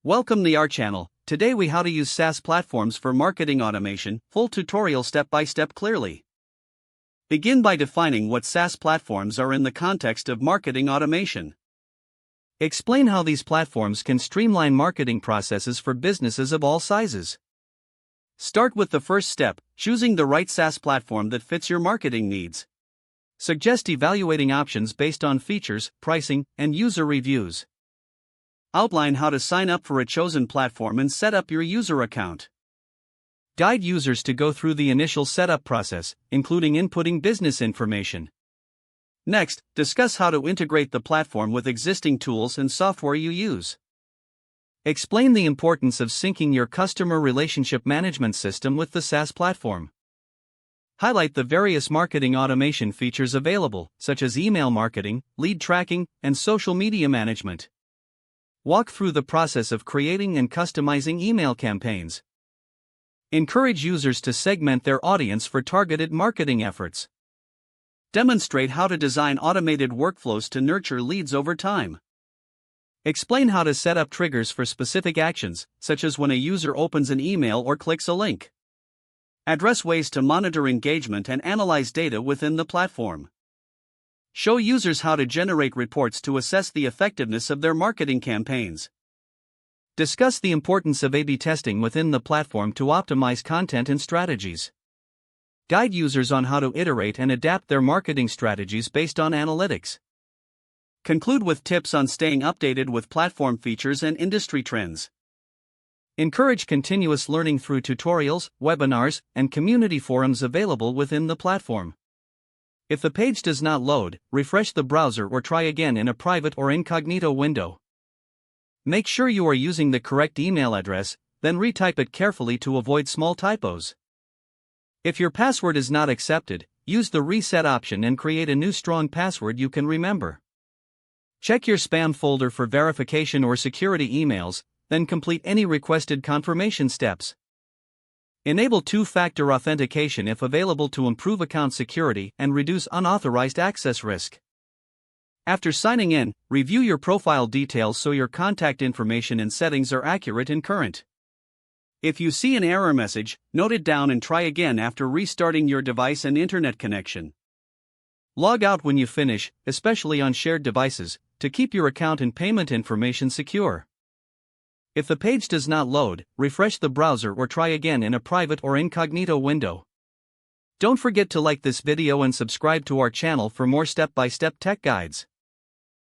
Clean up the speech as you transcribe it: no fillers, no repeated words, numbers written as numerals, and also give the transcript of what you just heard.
Welcome to our channel. Today we how to use SaaS platforms for marketing automation, full tutorial step by step clearly. Begin by defining what SaaS platforms are in the context of marketing automation. Explain how these platforms can streamline marketing processes for businesses of all sizes. Start with the first step, choosing the right SaaS platform that fits your marketing needs. Suggest evaluating options based on features, pricing, and user reviews. Outline how to sign up for a chosen platform and set up your user account. Guide users to go through the initial setup process, including inputting business information. Next, discuss how to integrate the platform with existing tools and software you use. Explain the importance of syncing your customer relationship management system with the SaaS platform. Highlight the various marketing automation features available, such as email marketing, lead tracking, and social media management. Walk through the process of creating and customizing email campaigns. Encourage users to segment their audience for targeted marketing efforts. Demonstrate how to design automated workflows to nurture leads over time. Explain how to set up triggers for specific actions, such as when a user opens an email or clicks a link. Address ways to monitor engagement and analyze data within the platform. Show users how to generate reports to assess the effectiveness of their marketing campaigns. Discuss the importance of A/B testing within the platform to optimize content and strategies. Guide users on how to iterate and adapt their marketing strategies based on analytics. Conclude with tips on staying updated with platform features and industry trends. Encourage continuous learning through tutorials, webinars, and community forums available within the platform. If the page does not load, refresh the browser or try again in a private or incognito window. Make sure you are using the correct email address, then retype it carefully to avoid small typos. If your password is not accepted, use the reset option and create a new strong password you can remember. Check your spam folder for verification or security emails, then complete any requested confirmation steps. Enable two-factor authentication if available to improve account security and reduce unauthorized access risk. After signing in, review your profile details so your contact information and settings are accurate and current. If you see an error message, note it down and try again after restarting your device and internet connection. Log out when you finish, especially on shared devices, to keep your account and payment information secure. If the page does not load, refresh the browser or try again in a private or incognito window. Don't forget to like this video and subscribe to our channel for more step-by-step tech guides.